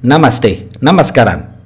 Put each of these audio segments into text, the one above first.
Namaste, Namaskaran.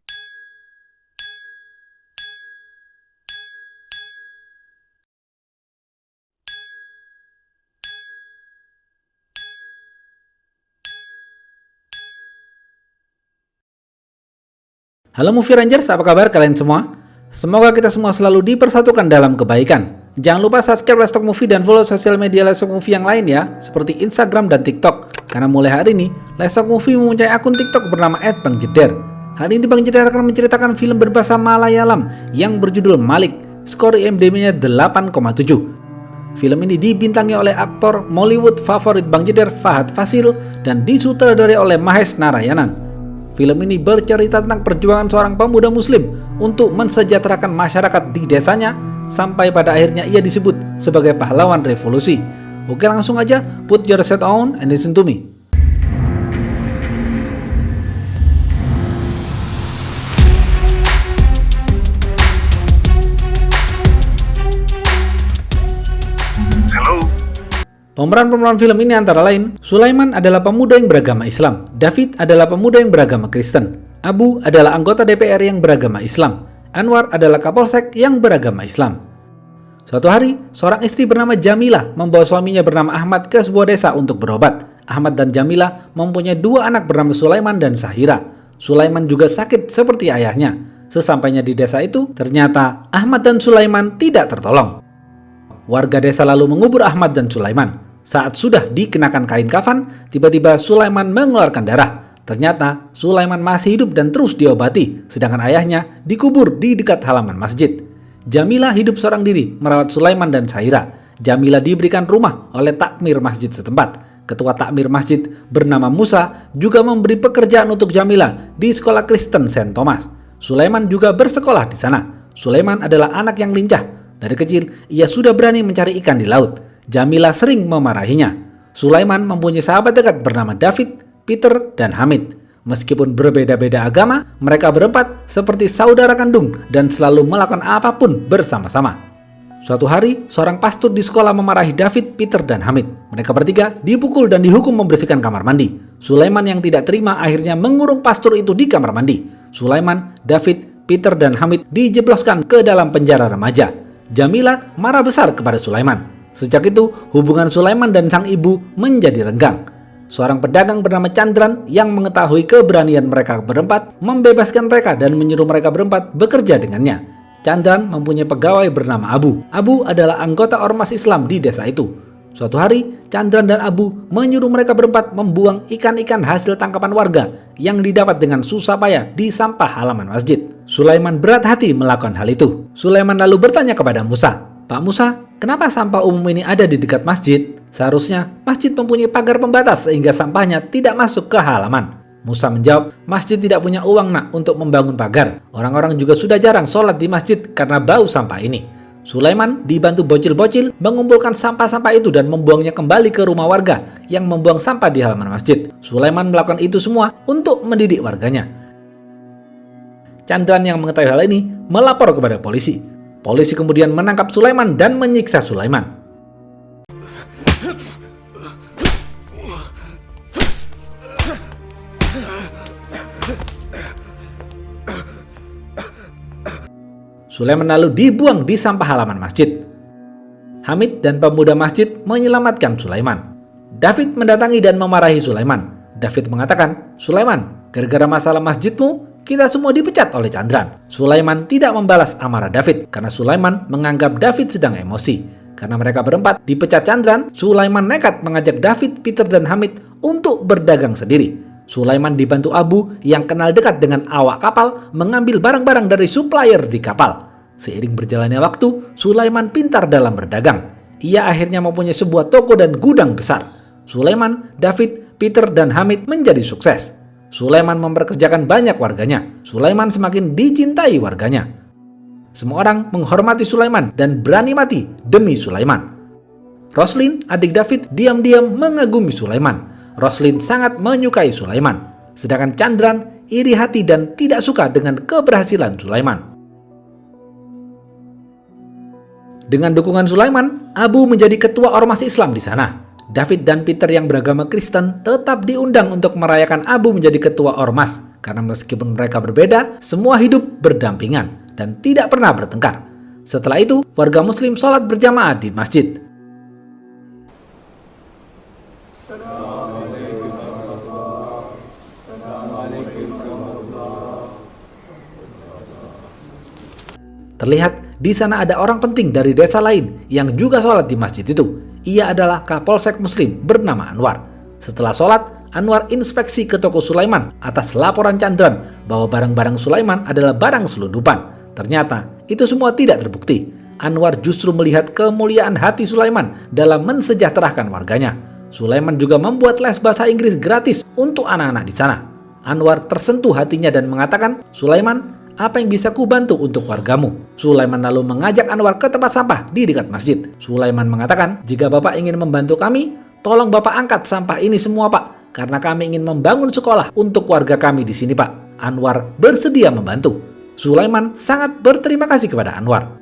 Halo Movie Rangers, apa kabar kalian semua? Semoga kita semua selalu dipersatukan dalam kebaikan. Jangan lupa subscribe Let's Talk Movie dan follow sosial media Let's Talk Movie yang lain ya, seperti Instagram dan TikTok. Karena mulai hari ini, Let's Talk Movie mempunyai akun TikTok bernama @bangjeder. Hari ini Bang Jeder akan menceritakan film berbahasa Malayalam yang berjudul Malik. Skor IMDb-nya 8,7. Film ini dibintangi oleh aktor Mollywood favorit Bang Jeder, Fahad Fasil, dan disutradarai oleh Mahesh Narayanan. Film ini bercerita tentang perjuangan seorang pemuda muslim untuk mensejahterakan masyarakat di desanya sampai pada akhirnya ia disebut sebagai pahlawan revolusi. Oke, langsung aja put your set on and listen to me. Pemeran-pemeran film ini antara lain, Sulaiman adalah pemuda yang beragama Islam, David adalah pemuda yang beragama Kristen, Abu adalah anggota DPR yang beragama Islam, Anwar adalah kapolsek yang beragama Islam. Suatu hari, seorang istri bernama Jamilah membawa suaminya bernama Ahmad ke sebuah desa untuk berobat. Ahmad dan Jamilah mempunyai dua anak bernama Sulaiman dan Sahira. Sulaiman juga sakit seperti ayahnya. Sesampainya di desa itu, ternyata Ahmad dan Sulaiman tidak tertolong. Warga desa lalu mengubur Ahmad dan Sulaiman. Saat sudah dikenakan kain kafan, tiba-tiba Sulaiman mengeluarkan darah. Ternyata Sulaiman masih hidup dan terus diobati, sedangkan ayahnya dikubur di dekat halaman masjid. Jamilah hidup seorang diri merawat Sulaiman dan Sahira. Jamilah diberikan rumah oleh takmir masjid setempat. Ketua takmir masjid bernama Musa juga memberi pekerjaan untuk Jamilah di sekolah Kristen St. Thomas. Sulaiman juga bersekolah di sana. Sulaiman adalah anak yang lincah. Dari kecil, ia sudah berani mencari ikan di laut. Jamilah sering memarahinya. Sulaiman mempunyai sahabat dekat bernama David, Peter, dan Hamid. Meskipun berbeda-beda agama, mereka berempat seperti saudara kandung dan selalu melakukan apapun bersama-sama. Suatu hari, seorang pastor di sekolah memarahi David, Peter, dan Hamid. Mereka bertiga dipukul dan dihukum membersihkan kamar mandi. Sulaiman yang tidak terima akhirnya mengurung pastor itu di kamar mandi. Sulaiman, David, Peter, dan Hamid dijebloskan ke dalam penjara remaja. Jamilah marah besar kepada Sulaiman. Sejak itu, hubungan Sulaiman dan sang ibu menjadi renggang. Seorang pedagang bernama Chandran yang mengetahui keberanian mereka berempat membebaskan mereka dan menyuruh mereka berempat bekerja dengannya. Chandran mempunyai pegawai bernama Abu. Abu adalah anggota ormas Islam di desa itu. Suatu hari, Chandran dan Abu menyuruh mereka berempat membuang ikan-ikan hasil tangkapan warga yang didapat dengan susah payah di sampah halaman masjid. Sulaiman berat hati melakukan hal itu. Sulaiman lalu bertanya kepada Musa, "Pak Musa, kenapa sampah umum ini ada di dekat masjid? Seharusnya masjid mempunyai pagar pembatas sehingga sampahnya tidak masuk ke halaman." Musa menjawab, "Masjid tidak punya uang nak untuk membangun pagar. Orang-orang juga sudah jarang sholat di masjid karena bau sampah ini." Sulaiman dibantu bocil-bocil mengumpulkan sampah-sampah itu dan membuangnya kembali ke rumah warga yang membuang sampah di halaman masjid. Sulaiman melakukan itu semua untuk mendidik warganya. Chandran yang mengetahui hal ini melapor kepada polisi. Polisi kemudian menangkap Sulaiman dan menyiksa Sulaiman. Sulaiman lalu dibuang di sampah halaman masjid. Hamid dan pemuda masjid menyelamatkan Sulaiman. David mendatangi dan memarahi Sulaiman. David mengatakan, "Sulaiman, gara-gara masalah masjidmu, kita semua dipecat oleh Chandran." Sulaiman tidak membalas amarah David karena Sulaiman menganggap David sedang emosi. Karena mereka berempat dipecat Chandran, Sulaiman nekat mengajak David, Peter, dan Hamid untuk berdagang sendiri. Sulaiman dibantu Abu yang kenal dekat dengan awak kapal mengambil barang-barang dari supplier di kapal. Seiring berjalannya waktu, Sulaiman pintar dalam berdagang. Ia akhirnya mempunyai sebuah toko dan gudang besar. Sulaiman, David, Peter, dan Hamid menjadi sukses. Sulaiman memperkerjakan banyak warganya. Sulaiman semakin dicintai warganya. Semua orang menghormati Sulaiman dan berani mati demi Sulaiman. Roslin, adik David, diam-diam mengagumi Sulaiman. Roslin sangat menyukai Sulaiman. Sedangkan Chandran iri hati dan tidak suka dengan keberhasilan Sulaiman. Dengan dukungan Sulaiman, Abu menjadi ketua ormas Islam di sana. David dan Peter yang beragama Kristen tetap diundang untuk merayakan Abu menjadi ketua ormas. karena meskipun mereka berbeda, semua hidup berdampingan dan tidak pernah bertengkar. Setelah itu, warga Muslim sholat berjamaah di masjid. Terlihat di sana ada orang penting dari desa lain yang juga sholat di masjid itu. Ia adalah Kapolsek Muslim bernama Anwar. Setelah sholat, Anwar inspeksi ke toko Sulaiman atas laporan Chandran bahwa barang-barang Sulaiman adalah barang selundupan. Ternyata itu semua tidak terbukti. Anwar justru melihat kemuliaan hati Sulaiman dalam mensejahterakan warganya. Sulaiman juga membuat les bahasa Inggris gratis untuk anak-anak di sana. Anwar tersentuh hatinya dan mengatakan, "Sulaiman, apa yang bisa ku bantu untuk wargamu?" Sulaiman lalu mengajak Anwar ke tempat sampah di dekat masjid. Sulaiman mengatakan, "Jika Bapak ingin membantu kami, tolong Bapak angkat sampah ini semua, Pak, karena kami ingin membangun sekolah untuk warga kami di sini, Pak." Anwar bersedia membantu. Sulaiman sangat berterima kasih kepada Anwar.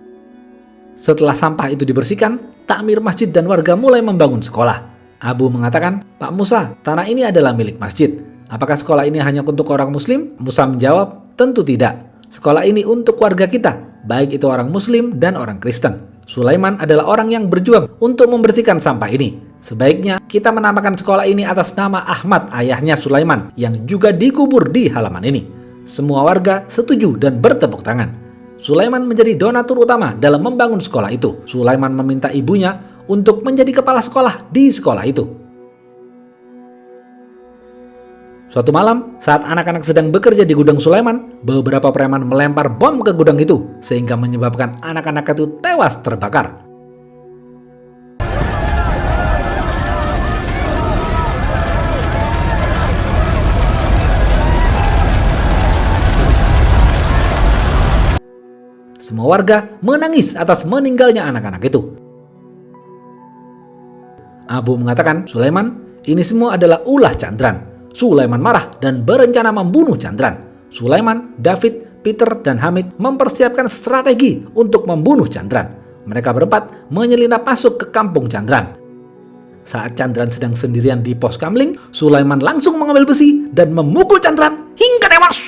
Setelah sampah itu dibersihkan, takmir masjid dan warga mulai membangun sekolah. Abu mengatakan, "Pak Musa, tanah ini adalah milik masjid. Apakah sekolah ini hanya untuk orang Muslim?" Musa menjawab, "Tentu tidak. Sekolah ini untuk warga kita, baik itu orang Muslim dan orang Kristen." Sulaiman adalah orang yang berjuang untuk membersihkan sampah ini. "Sebaiknya kita menamakan sekolah ini atas nama Ahmad, ayahnya Sulaiman, yang juga dikubur di halaman ini." Semua warga setuju dan bertepuk tangan. Sulaiman menjadi donatur utama dalam membangun sekolah itu. Sulaiman meminta ibunya untuk menjadi kepala sekolah di sekolah itu. Suatu malam, saat anak-anak sedang bekerja di gudang Sulaiman, beberapa preman melempar bom ke gudang itu, sehingga menyebabkan anak-anak itu tewas terbakar. Semua warga menangis atas meninggalnya anak-anak itu. Abu mengatakan, "Sulaiman, ini semua adalah ulah Chandran." Sulaiman marah dan berencana membunuh Chandran. Sulaiman, David, Peter, dan Hamid mempersiapkan strategi untuk membunuh Chandran. Mereka berempat menyelinap masuk ke kampung Chandran. Saat Chandran sedang sendirian di pos kamling, Sulaiman langsung mengambil besi dan memukul Chandran hingga tewas.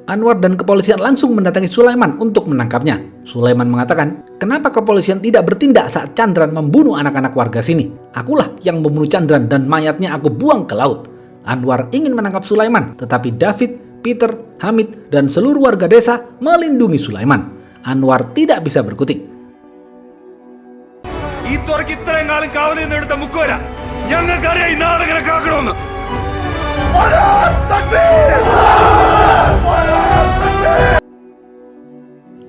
Anwar dan kepolisian langsung mendatangi Sulaiman untuk menangkapnya. Sulaiman mengatakan, "Kenapa kepolisian tidak bertindak saat Chandran membunuh anak-anak warga sini? Akulah yang membunuh Chandran dan mayatnya aku buang ke laut." Anwar ingin menangkap Sulaiman, tetapi David, Peter, Hamid, dan seluruh warga desa melindungi Sulaiman. Anwar tidak bisa berkutik.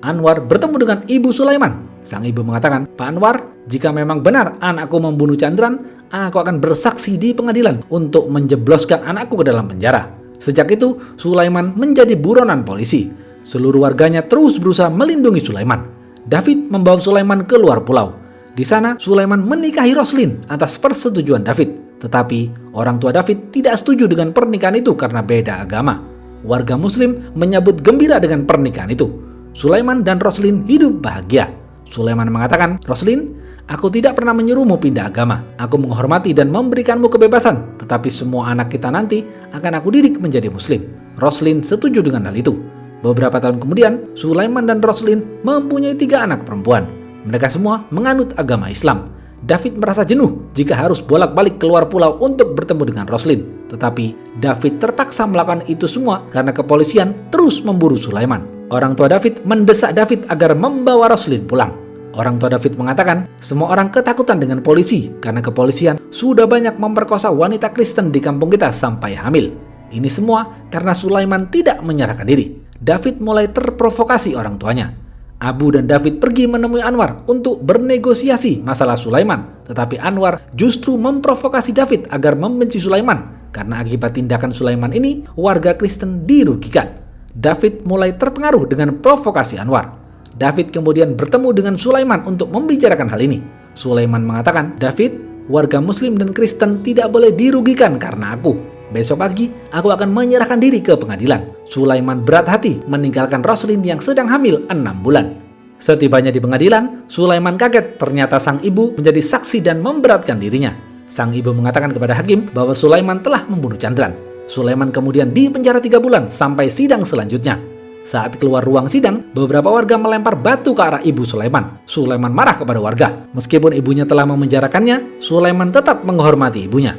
Anwar bertemu dengan ibu Sulaiman. Sang ibu mengatakan, "Pak Anwar, jika memang benar anakku membunuh Chandran, aku akan bersaksi di pengadilan untuk menjebloskan anakku ke dalam penjara." Sejak itu, Sulaiman menjadi buronan polisi. Seluruh warganya terus berusaha melindungi Sulaiman. David membawa Sulaiman ke luar pulau. Di sana, Sulaiman menikahi Roslin atas persetujuan David. Tetapi, orang tua David tidak setuju dengan pernikahan itu karena beda agama. Warga Muslim menyambut gembira dengan pernikahan itu. Sulaiman dan Roslin hidup bahagia. Sulaiman mengatakan, "Roslin, aku tidak pernah menyuruhmu pindah agama. Aku menghormati dan memberikanmu kebebasan, tetapi semua anak kita nanti akan aku didik menjadi Muslim." Roslin setuju dengan hal itu. Beberapa tahun kemudian, Sulaiman dan Roslin mempunyai 3 anak perempuan. Mereka semua menganut agama Islam. David merasa jenuh jika harus bolak-balik keluar pulau untuk bertemu dengan Roslin. Tetapi David terpaksa melakukan itu semua karena kepolisian terus memburu Sulaiman. Orang tua David mendesak David agar membawa Roslin pulang. Orang tua David mengatakan, semua orang ketakutan dengan polisi karena kepolisian sudah banyak memperkosa wanita Kristen di kampung kita sampai hamil. Ini semua karena Sulaiman tidak menyerahkan diri. David mulai terprovokasi orang tuanya. Abu dan David pergi menemui Anwar untuk bernegosiasi masalah Sulaiman. Tetapi Anwar justru memprovokasi David agar membenci Sulaiman. Karena akibat tindakan Sulaiman ini, warga Kristen dirugikan. David mulai terpengaruh dengan provokasi Anwar. David kemudian bertemu dengan Sulaiman untuk membicarakan hal ini. Sulaiman mengatakan, "David, warga Muslim dan Kristen tidak boleh dirugikan karena aku. Besok pagi, aku akan menyerahkan diri ke pengadilan." Sulaiman berat hati meninggalkan Roslin yang sedang hamil 6 bulan. Setibanya di pengadilan, Sulaiman kaget ternyata sang ibu menjadi saksi dan memberatkan dirinya. Sang ibu mengatakan kepada hakim bahwa Sulaiman telah membunuh Chandran. Sulaiman kemudian dipenjara 3 bulan sampai sidang selanjutnya. Saat keluar ruang sidang, beberapa warga melempar batu ke arah ibu Sulaiman. Sulaiman marah kepada warga. Meskipun ibunya telah memenjarakannya, Sulaiman tetap menghormati ibunya.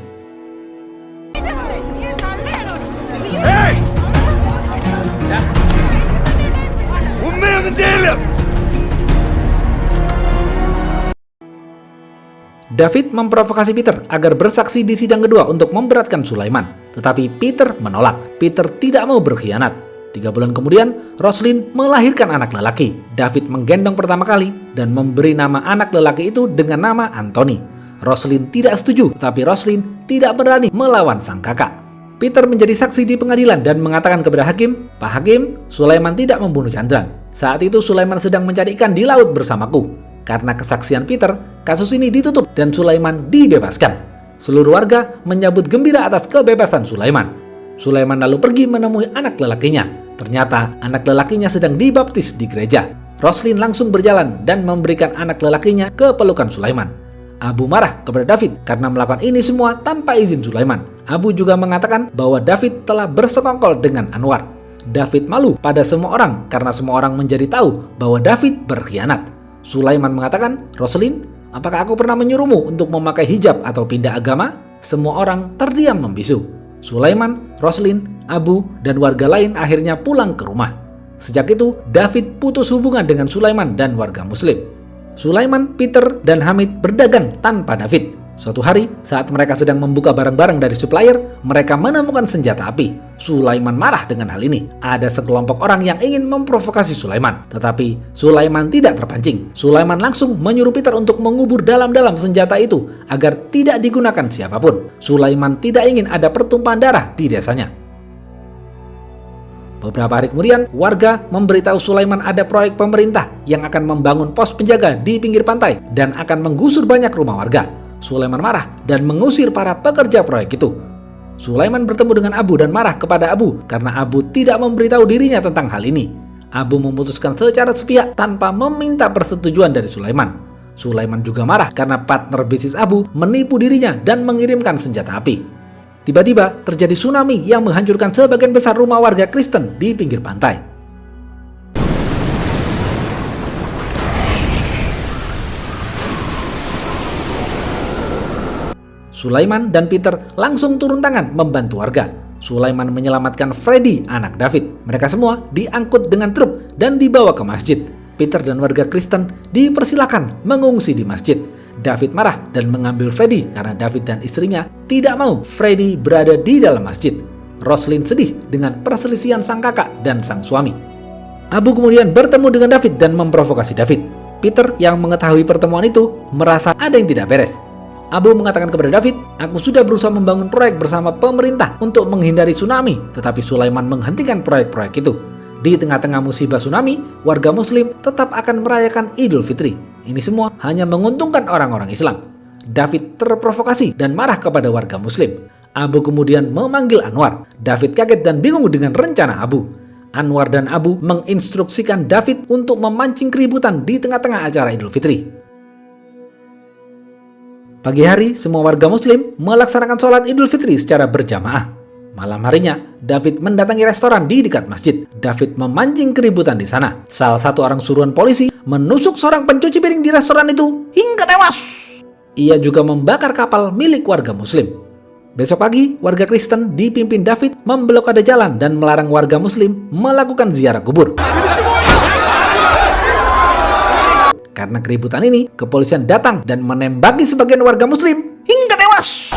David memprovokasi Peter agar bersaksi di sidang kedua untuk memberatkan Sulaiman. Tetapi Peter menolak. Peter tidak mau berkhianat. 3 bulan kemudian, Roslyn melahirkan anak lelaki. David menggendong pertama kali dan memberi nama anak lelaki itu dengan nama Anthony. Roslyn tidak setuju, tapi Roslyn tidak berani melawan sang kakak. Peter menjadi saksi di pengadilan dan mengatakan kepada hakim, "Pak Hakim, Sulaiman tidak membunuh Chandran. Saat itu Sulaiman sedang mencari ikan di laut bersamaku." Karena kesaksian Peter, kasus ini ditutup dan Sulaiman dibebaskan. Seluruh warga menyambut gembira atas kebebasan Sulaiman. Sulaiman lalu pergi menemui anak lelakinya. Ternyata anak lelakinya sedang dibaptis di gereja. Roslyn langsung berjalan dan memberikan anak lelakinya ke pelukan Sulaiman. Abu marah kepada David karena melakukan ini semua tanpa izin Sulaiman. Abu juga mengatakan bahwa David telah bersekongkol dengan Anwar. David malu pada semua orang karena semua orang menjadi tahu bahwa David berkhianat. Sulaiman mengatakan, "Roslyn, apakah aku pernah menyuruhmu untuk memakai hijab atau pindah agama?" Semua orang terdiam membisu. Sulaiman, Roslyn, Abu, dan warga lain akhirnya pulang ke rumah. Sejak itu, David putus hubungan dengan Sulaiman dan warga Muslim. Sulaiman, Peter, dan Hamid berdagang tanpa David. Suatu hari, saat mereka sedang membuka barang-barang dari supplier, mereka menemukan senjata api. Sulaiman marah dengan hal ini. Ada sekelompok orang yang ingin memprovokasi Sulaiman. Tetapi, Sulaiman tidak terpancing. Sulaiman langsung menyuruh Peter untuk mengubur dalam-dalam senjata itu agar tidak digunakan siapapun. Sulaiman tidak ingin ada pertumpahan darah di desanya. Beberapa hari kemudian, warga memberitahu Sulaiman ada proyek pemerintah yang akan membangun pos penjaga di pinggir pantai dan akan menggusur banyak rumah warga. Sulaiman marah dan mengusir para pekerja proyek itu. Sulaiman bertemu dengan Abu dan marah kepada Abu karena Abu tidak memberitahu dirinya tentang hal ini. Abu memutuskan secara sepihak tanpa meminta persetujuan dari Sulaiman. Sulaiman juga marah karena partner bisnis Abu menipu dirinya dan mengirimkan senjata api. Tiba-tiba terjadi tsunami yang menghancurkan sebagian besar rumah warga Kristen di pinggir pantai. Sulaiman dan Peter langsung turun tangan membantu warga. Sulaiman menyelamatkan Freddy, anak David. Mereka semua diangkut dengan truk dan dibawa ke masjid. Peter dan warga Kristen dipersilakan mengungsi di masjid. David marah dan mengambil Freddy karena David dan istrinya tidak mau Freddy berada di dalam masjid. Roslyn sedih dengan perselisihan sang kakak dan sang suami. Abu kemudian bertemu dengan David dan memprovokasi David. Peter yang mengetahui pertemuan itu merasa ada yang tidak beres. Abu mengatakan kepada David, "Aku sudah berusaha membangun proyek bersama pemerintah untuk menghindari tsunami, tetapi Sulaiman menghentikan proyek-proyek itu. Di tengah-tengah musibah tsunami, warga Muslim tetap akan merayakan Idul Fitri. Ini semua hanya menguntungkan orang-orang Islam." David terprovokasi dan marah kepada warga Muslim. Abu kemudian memanggil Anwar. David kaget dan bingung dengan rencana Abu. Anwar dan Abu menginstruksikan David untuk memancing keributan di tengah-tengah acara Idul Fitri. Pagi hari, semua warga Muslim melaksanakan sholat Idul Fitri secara berjamaah. Malam harinya, David mendatangi restoran di dekat masjid. David memancing keributan di sana. Salah satu orang suruhan polisi menusuk seorang pencuci piring di restoran itu hingga tewas. Ia juga membakar kapal milik warga Muslim. Besok pagi, warga Kristen dipimpin David memblokade jalan dan melarang warga Muslim melakukan ziarah kubur. Karena keributan ini, kepolisian datang dan menembaki sebagian warga Muslim hingga tewas.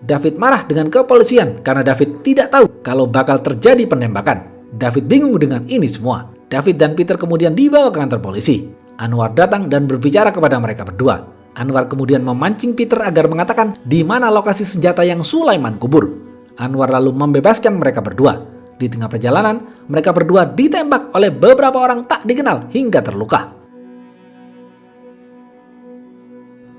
David marah dengan kepolisian karena David tidak tahu kalau bakal terjadi penembakan. David bingung dengan ini semua. David dan Peter kemudian dibawa ke kantor polisi. Anwar datang dan berbicara kepada mereka berdua. Anwar kemudian memancing Peter agar mengatakan di mana lokasi senjata yang Sulaiman kubur. Anwar lalu membebaskan mereka berdua. Di tengah perjalanan, mereka berdua ditembak oleh beberapa orang tak dikenal hingga terluka.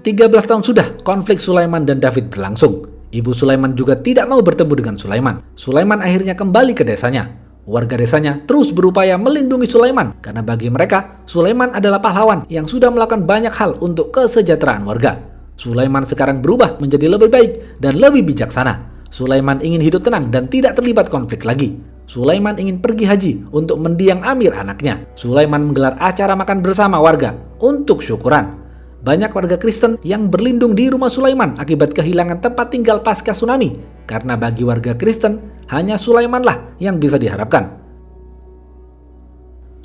13 tahun sudah konflik Sulaiman dan David berlangsung. Ibu Sulaiman juga tidak mau bertemu dengan Sulaiman. Sulaiman akhirnya kembali ke desanya. Warga desanya terus berupaya melindungi Sulaiman karena bagi mereka, Sulaiman adalah pahlawan yang sudah melakukan banyak hal untuk kesejahteraan warga. Sulaiman sekarang berubah menjadi lebih baik dan lebih bijaksana. Sulaiman ingin hidup tenang dan tidak terlibat konflik lagi. Sulaiman ingin pergi haji untuk mendiang Amir anaknya. Sulaiman menggelar acara makan bersama warga untuk syukuran. Banyak warga Kristen yang berlindung di rumah Sulaiman akibat kehilangan tempat tinggal pasca tsunami. Karena bagi warga Kristen, hanya Sulaimanlah yang bisa diharapkan.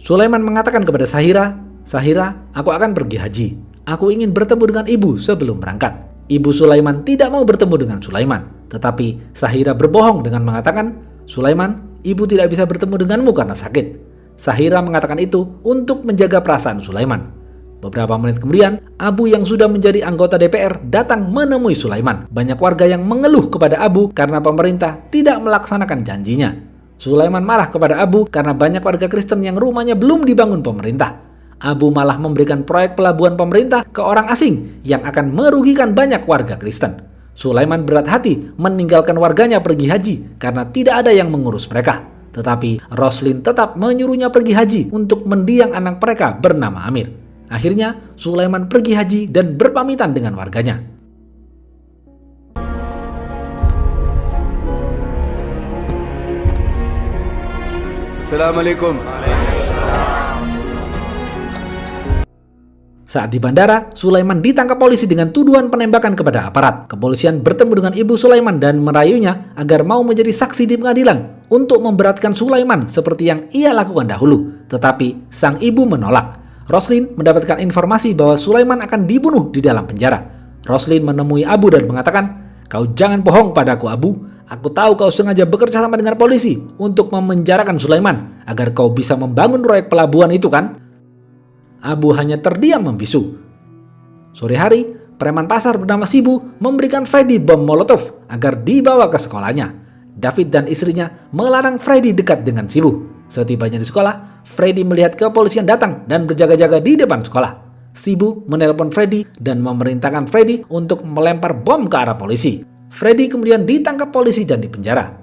Sulaiman mengatakan kepada Sahira, "Sahira, aku akan pergi haji. Aku ingin bertemu dengan ibu sebelum berangkat." Ibu Sulaiman tidak mau bertemu dengan Sulaiman. Tetapi Sahira berbohong dengan mengatakan, "Sulaiman, ibu tidak bisa bertemu denganmu karena sakit." Sahira mengatakan itu untuk menjaga perasaan Sulaiman. Beberapa menit kemudian, Abu yang sudah menjadi anggota DPR datang menemui Sulaiman. Banyak warga yang mengeluh kepada Abu karena pemerintah tidak melaksanakan janjinya. Sulaiman marah kepada Abu karena banyak warga Kristen yang rumahnya belum dibangun pemerintah. Abu malah memberikan proyek pelabuhan pemerintah ke orang asing yang akan merugikan banyak warga Kristen. Sulaiman berat hati meninggalkan warganya pergi haji karena tidak ada yang mengurus mereka. Tetapi Roslin tetap menyuruhnya pergi haji untuk mendiang anak mereka bernama Amir. Akhirnya Sulaiman pergi haji dan berpamitan dengan warganya. Assalamualaikum. Saat di bandara, Sulaiman ditangkap polisi dengan tuduhan penembakan kepada aparat. Kepolisian bertemu dengan ibu Sulaiman dan merayunya agar mau menjadi saksi di pengadilan untuk memberatkan Sulaiman seperti yang ia lakukan dahulu. Tetapi sang ibu menolak. Roslin mendapatkan informasi bahwa Sulaiman akan dibunuh di dalam penjara. Roslin menemui Abu dan mengatakan, "Kau jangan bohong padaku, Abu. Aku tahu kau sengaja bekerja sama dengan polisi untuk memenjarakan Sulaiman agar kau bisa membangun proyek pelabuhan itu, kan?" Abu hanya terdiam membisu. Sore hari, preman pasar bernama Sibu memberikan Freddy bom molotov agar dibawa ke sekolahnya. David dan istrinya melarang Freddy dekat dengan Sibu. Setibanya di sekolah, Freddy melihat kepolisian datang dan berjaga-jaga di depan sekolah. Sibu menelpon Freddy dan memerintahkan Freddy untuk melempar bom ke arah polisi. Freddy kemudian ditangkap polisi dan dipenjara.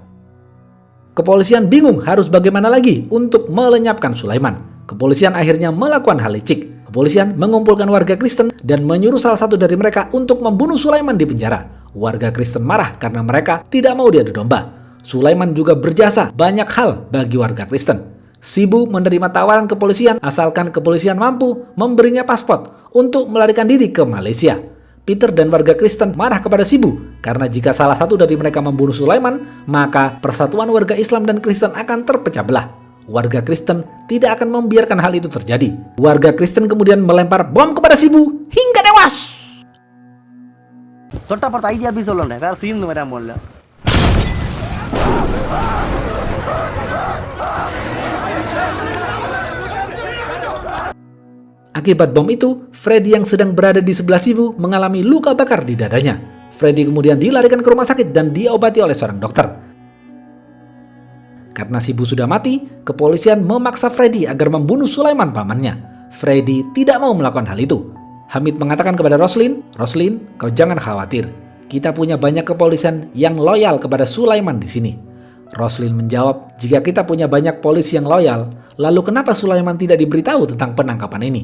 Kepolisian bingung harus bagaimana lagi untuk melenyapkan Sulaiman. Kepolisian akhirnya melakukan hal licik. Kepolisian mengumpulkan warga Kristen dan menyuruh salah satu dari mereka untuk membunuh Sulaiman di penjara. Warga Kristen marah karena mereka tidak mau diadu domba. Sulaiman juga berjasa banyak hal bagi warga Kristen. Sibu menerima tawaran kepolisian asalkan kepolisian mampu memberinya paspor untuk melarikan diri ke Malaysia. Peter dan warga Kristen marah kepada Sibu karena jika salah satu dari mereka membunuh Sulaiman, maka persatuan warga Islam dan Kristen akan terpecah belah. Warga Kristen tidak akan membiarkan hal itu terjadi. Warga Kristen kemudian melempar bom kepada Sibu hingga tewas. Akibat bom itu, Freddy yang sedang berada di sebelah Sibu mengalami luka bakar di dadanya. Freddy kemudian dilarikan ke rumah sakit dan diobati oleh seorang dokter. Karena Sibu sudah mati, kepolisian memaksa Freddy agar membunuh Sulaiman pamannya. Freddy tidak mau melakukan hal itu. Hamid mengatakan kepada Roslin, "Roslin, kau jangan khawatir. Kita punya banyak kepolisian yang loyal kepada Sulaiman di sini." Roslin menjawab, "Jika kita punya banyak polisi yang loyal, lalu kenapa Sulaiman tidak diberitahu tentang penangkapan ini?"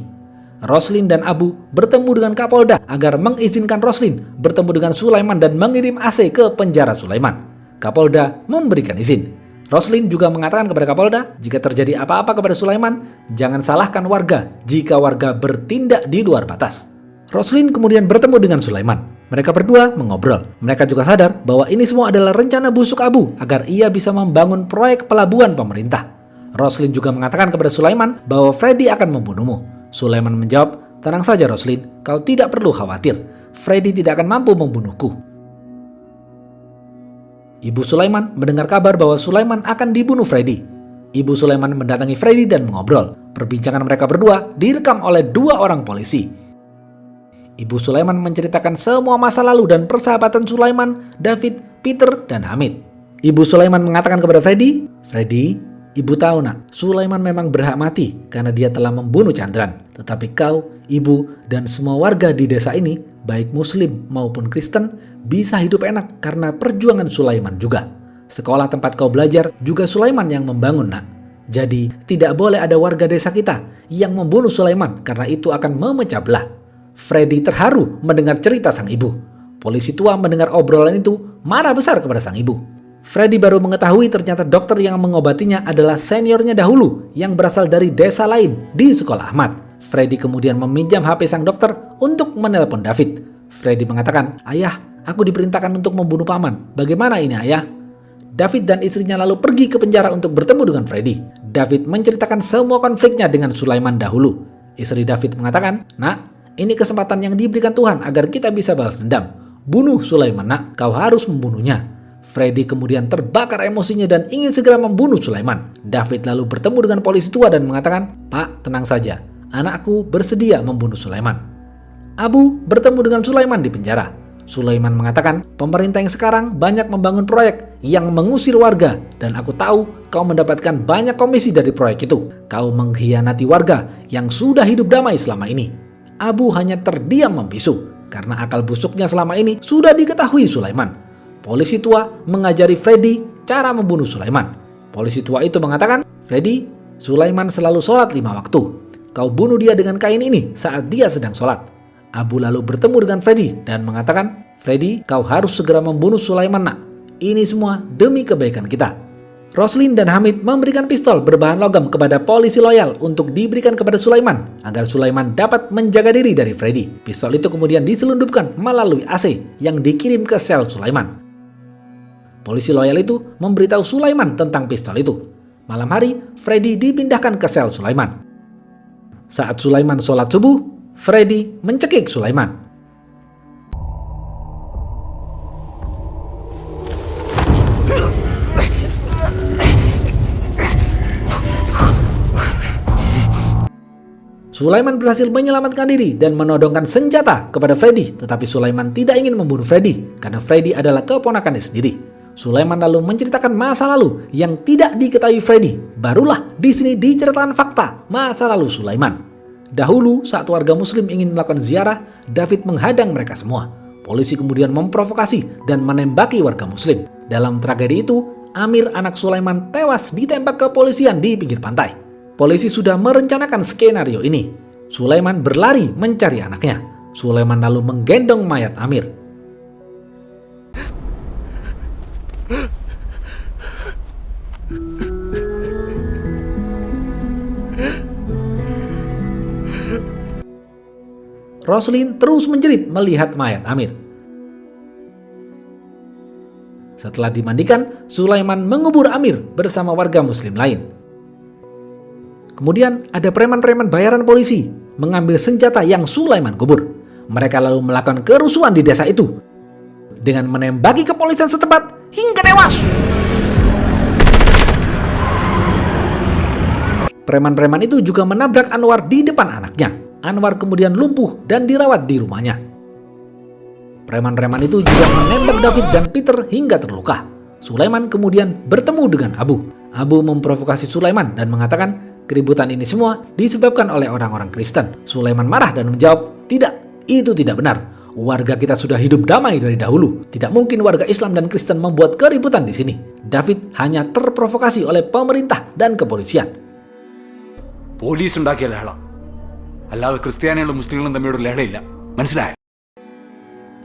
Roslin dan Abu bertemu dengan Kapolda agar mengizinkan Roslin bertemu dengan Sulaiman dan mengirim AC ke penjara Sulaiman. Kapolda memberikan izin. Roslin juga mengatakan kepada Kapolda, jika terjadi apa-apa kepada Sulaiman, jangan salahkan warga jika warga bertindak di luar batas. Roslin kemudian bertemu dengan Sulaiman. Mereka berdua mengobrol. Mereka juga sadar bahwa ini semua adalah rencana busuk Abu agar ia bisa membangun proyek pelabuhan pemerintah. Roslin juga mengatakan kepada Sulaiman bahwa Freddy akan membunuhmu. Sulaiman menjawab, "Tenang saja Roslin, kau tidak perlu khawatir. Freddy tidak akan mampu membunuhku." Ibu Sulaiman mendengar kabar bahwa Sulaiman akan dibunuh Freddy. Ibu Sulaiman mendatangi Freddy dan mengobrol. Perbincangan mereka berdua direkam oleh 2 orang polisi. Ibu Sulaiman menceritakan semua masa lalu dan persahabatan Sulaiman, David, Peter, dan Hamid. Ibu Sulaiman mengatakan kepada Freddy, "Freddy, ibu tahu nak, Sulaiman memang berhak mati karena dia telah membunuh Chandran. Tetapi kau, ibu, dan semua warga di desa ini, baik Muslim maupun Kristen, bisa hidup enak karena perjuangan Sulaiman juga." Sekolah tempat kau belajar juga Sulaiman yang membangun, nak. Jadi, tidak boleh ada warga desa kita yang membunuh Sulaiman karena itu akan memecah belah. Freddy terharu mendengar cerita sang ibu. Polisi tua mendengar obrolan itu marah besar kepada sang ibu. Freddy baru mengetahui ternyata dokter yang mengobatinya adalah seniornya dahulu yang berasal dari desa lain di sekolah Ahmad. Freddy kemudian meminjam HP sang dokter untuk menelpon David. Freddy mengatakan, "Ayah, aku diperintahkan untuk membunuh paman. Bagaimana ini, ayah?" David dan istrinya lalu pergi ke penjara untuk bertemu dengan Freddy. David menceritakan semua konfliknya dengan Sulaiman dahulu. Istri David mengatakan, "Nak, ini kesempatan yang diberikan Tuhan agar kita bisa balas dendam. Bunuh Sulaiman, nak, kau harus membunuhnya." Freddy kemudian terbakar emosinya dan ingin segera membunuh Sulaiman. David lalu bertemu dengan polisi tua dan mengatakan, "Pak, tenang saja. Anakku bersedia membunuh Sulaiman." Abu bertemu dengan Sulaiman di penjara. Sulaiman mengatakan, "Pemerintah yang sekarang banyak membangun proyek yang mengusir warga dan aku tahu kau mendapatkan banyak komisi dari proyek itu. Kau mengkhianati warga yang sudah hidup damai selama ini." Abu hanya terdiam membisu karena akal busuknya selama ini sudah diketahui Sulaiman. Polisi tua mengajari Freddy cara membunuh Sulaiman. Polisi tua itu mengatakan, "Freddy, Sulaiman selalu sholat 5 waktu. Kau bunuh dia dengan kain ini saat dia sedang sholat." Abu lalu bertemu dengan Freddy dan mengatakan, "Freddy, kau harus segera membunuh Sulaiman, nak. Ini semua demi kebaikan kita." Roslin dan Hamid memberikan pistol berbahan logam kepada polisi loyal untuk diberikan kepada Sulaiman agar Sulaiman dapat menjaga diri dari Freddy. Pistol itu kemudian diselundupkan melalui AC yang dikirim ke sel Sulaiman. Polisi loyal itu memberitahu Sulaiman tentang pistol itu. Malam hari, Freddy dipindahkan ke sel Sulaiman. Saat Sulaiman sholat subuh, Freddy mencekik Sulaiman. Sulaiman berhasil menyelamatkan diri dan menodongkan senjata kepada Freddy, tetapi Sulaiman tidak ingin membunuh Freddy karena Freddy adalah keponakannya sendiri. Sulaiman lalu menceritakan masa lalu yang tidak diketahui Freddy. Barulah di sini diceritakan fakta masa lalu Sulaiman. Dahulu saat warga muslim ingin melakukan ziarah, David menghadang mereka semua. Polisi kemudian memprovokasi dan menembaki warga muslim. Dalam tragedi itu, Amir anak Sulaiman tewas ditembak kepolisian di pinggir pantai. Polisi sudah merencanakan skenario ini. Sulaiman berlari mencari anaknya. Sulaiman lalu menggendong mayat Amir. Roslin terus menjerit melihat mayat Amir. Setelah dimandikan, Sulaiman mengubur Amir bersama warga muslim lain. Kemudian ada preman-preman bayaran polisi mengambil senjata yang Sulaiman kubur. Mereka lalu melakukan kerusuhan di desa itu dengan menembaki kepolisian setempat hingga tewas. Preman-preman itu juga menabrak Anwar di depan anaknya. Anwar kemudian lumpuh dan dirawat di rumahnya. Preman-preman itu juga menembak David dan Peter hingga terluka. Sulaiman kemudian bertemu dengan Abu. Abu memprovokasi Sulaiman dan mengatakan keributan ini semua disebabkan oleh orang-orang Kristen. Sulaiman marah dan menjawab, "Tidak, itu tidak benar. Warga kita sudah hidup damai dari dahulu. Tidak mungkin warga Islam dan Kristen membuat keributan di sini." David hanya terprovokasi oleh pemerintah dan kepolisian. Police ഉണ്ടാക്കിയ ലഹള അല്ലാതെ ക്രിസ്ത്യാനികളും മുസ്ലിങ്ങളും തമ്മിലൊരു ലഹളയില്ല, മനസ്സിലായോ?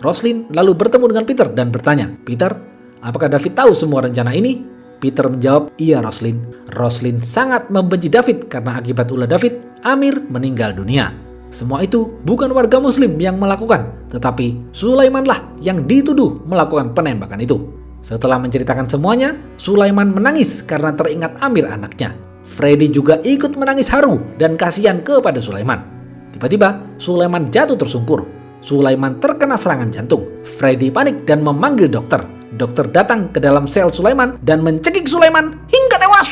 Roslin lalu bertemu dengan Peter dan bertanya, "Peter, apakah David tahu semua rencana ini?" Peter menjawab, "Iya, Roslin." Roslin sangat membenci David karena akibat ulah David, Amir meninggal dunia. Semua itu bukan warga muslim yang melakukan, tetapi Sulaimanlah yang dituduh melakukan penembakan itu. Setelah menceritakan semuanya, Sulaiman menangis karena teringat Amir anaknya. Freddy juga ikut menangis haru dan kasihan kepada Sulaiman. Tiba-tiba, Sulaiman jatuh tersungkur. Sulaiman terkena serangan jantung. Freddy panik dan memanggil dokter. Dokter datang ke dalam sel Sulaiman dan mencekik Sulaiman hingga tewas.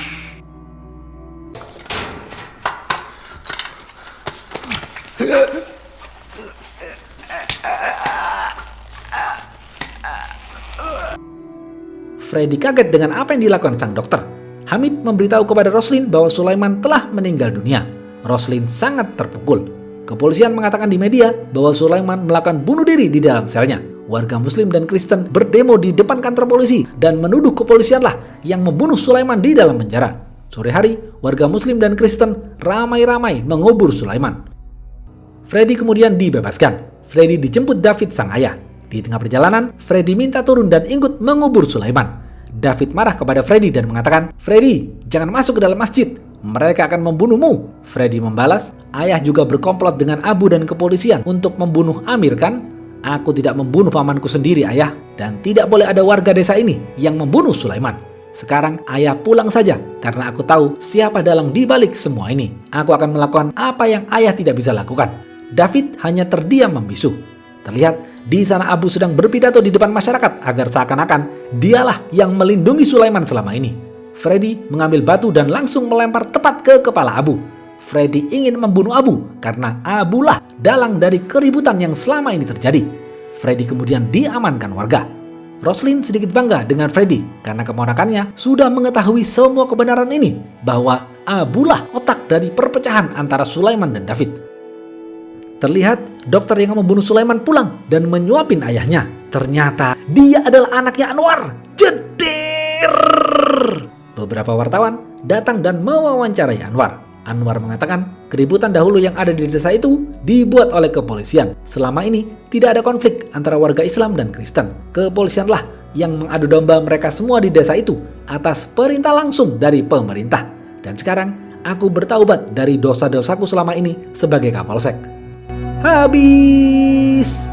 Freddy kaget dengan apa yang dilakukan sang dokter. Hamid memberitahu kepada Roslin bahwa Sulaiman telah meninggal dunia. Roslin sangat terpukul. Kepolisian mengatakan di media bahwa Sulaiman melakukan bunuh diri di dalam selnya. warga Muslim dan Kristen berdemo di depan kantor polisi dan menuduh kepolisianlah yang membunuh Sulaiman di dalam penjara. Sore hari, warga Muslim dan Kristen ramai-ramai mengubur Sulaiman. Freddy kemudian dibebaskan. Freddy dijemput David sang ayah. Di tengah perjalanan, Freddy minta turun dan ikut mengubur Sulaiman. David marah kepada Freddy dan mengatakan, "Freddy, jangan masuk ke dalam masjid. Mereka akan membunuhmu." Freddy membalas, "Ayah juga berkomplot dengan Abu dan kepolisian untuk membunuh Amir kan? Aku tidak membunuh pamanku sendiri, ayah. Dan tidak boleh ada warga desa ini yang membunuh Sulaiman. Sekarang ayah pulang saja karena aku tahu siapa dalang di balik semua ini. Aku akan melakukan apa yang ayah tidak bisa lakukan." David hanya terdiam membisu. Terlihat di sana Abu sedang berpidato di depan masyarakat agar seakan-akan dialah yang melindungi Sulaiman selama ini. Freddy mengambil batu dan langsung melempar tepat ke kepala Abu. Freddy ingin membunuh Abu karena Abulah dalang dari keributan yang selama ini terjadi. Freddy kemudian diamankan warga. Roslin sedikit bangga dengan Freddy karena keponakannya sudah mengetahui semua kebenaran ini, bahwa Abulah otak dari perpecahan antara Sulaiman dan David. Terlihat dokter yang membunuh Sulaiman pulang dan menyuapin ayahnya. Ternyata dia adalah anaknya Anwar. Jedir! Beberapa wartawan datang dan mewawancarai Anwar. Anwar mengatakan keributan dahulu yang ada di desa itu dibuat oleh kepolisian. Selama ini tidak ada konflik antara warga Islam dan Kristen. Kepolisianlah yang mengadu domba mereka semua di desa itu atas perintah langsung dari pemerintah. Dan sekarang aku bertaubat dari dosa-dosaku selama ini sebagai Kapolsek. Habis.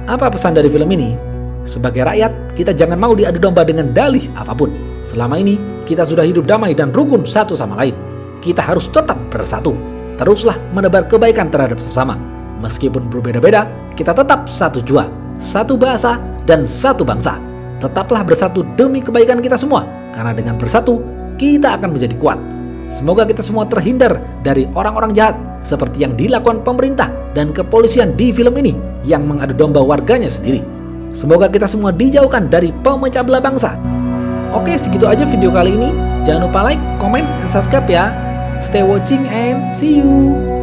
Apa pesan dari film ini? Sebagai rakyat, kita jangan mau diadu domba dengan dalih apapun. Selama ini kita sudah hidup damai dan rukun satu sama lain. Kita harus tetap bersatu. Teruslah menebar kebaikan terhadap sesama. Meskipun berbeda-beda, kita tetap satu jua, satu bahasa, dan satu bangsa. Tetaplah bersatu demi kebaikan kita semua. Karena dengan bersatu, kita akan menjadi kuat. Semoga kita semua terhindar dari orang-orang jahat seperti yang dilakukan pemerintah dan kepolisian di film ini yang mengadu domba warganya sendiri. Semoga kita semua dijauhkan dari pemecah belah bangsa. Oke, segitu aja video kali ini. Jangan lupa like, comment, dan subscribe ya. Stay watching and see you.